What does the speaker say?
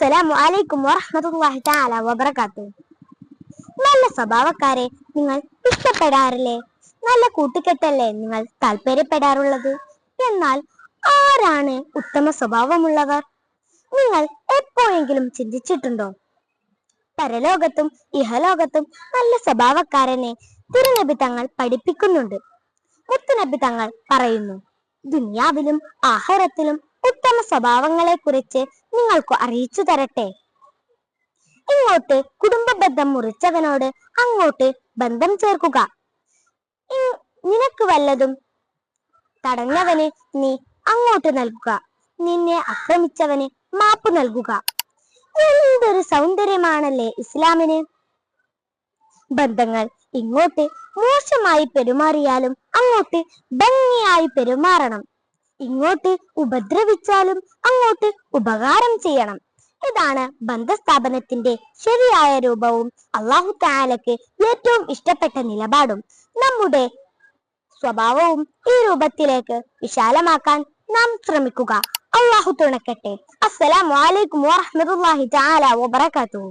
അസ്സലാമു അലൈക്കും വറഹ്മത്തുള്ളാഹി തആല വബറകാതുഹു. നല്ല സ്വഭാവക്കാരെ നിങ്ങൾ ഇഷ്ടപ്പെടാറില്ലേ? നല്ല കൂട്ടുകെട്ടല്ലേ നിങ്ങൾ താല്പര്യപ്പെടാറുള്ളത്? എന്നാൽ ആരാണ് ഉത്തമ സ്വഭാവമുള്ളവർ? നിങ്ങൾ എപ്പോഴെങ്കിലും ചിന്തിച്ചിട്ടുണ്ടോ? പരലോകത്തും ഇഹലോകത്തും നല്ല സ്വഭാവക്കാരനെ തിരുനബി തങ്ങൾ പഠിപ്പിക്കുന്നുണ്ട്. മുത്തുനബി തങ്ങൾ പറയുന്നു, ദുനിയാവിലും ആഖിറത്തിലും ഉത്തമ സ്വഭാവങ്ങളെ കുറിച്ച് നിങ്ങൾക്ക് അറിയിച്ചു തരട്ടെ. ഇങ്ങോട്ട് കുടുംബ ബന്ധം മുറിച്ചവനോട് അങ്ങോട്ട് ബന്ധം ചേർക്കുക. നിനക്ക് വല്ലതും തടഞ്ഞവന് നീ അങ്ങോട്ട് നൽകുക. നിന്നെ ആക്രമിച്ചവന് മാപ്പ് നൽകുക. എന്തൊരു സൗന്ദര്യമാണല്ലേ ഇസ്ലാമിന്! ബന്ധങ്ങൾ ഇങ്ങോട്ട് മോശമായി പെരുമാറിയാലും അങ്ങോട്ട് ഭംഗിയായി പെരുമാറണം. ഇങ്ങോട്ട് ഉപദ്രവിച്ചാലും അങ്ങോട്ട് ഉപകാരം ചെയ്യണം. ഇതാണ് ബന്ധസ്ഥാപനത്തിന്റെ ശരിയായ രൂപവും അല്ലാഹു തആലക്ക് ഏറ്റവും ഇഷ്ടപ്പെട്ട നിലപാടും. നമ്മുടെ സ്വഭാവവും ഈ രൂപത്തിലേക്ക് വിശാലമാക്കാൻ നാം ശ്രമിക്കുക. അല്ലാഹു തുണക്കട്ടെ. അസ്സലാമു അലൈക്കും വറഹ്മത്തുള്ളാഹി തആല വബറകാതുഹു.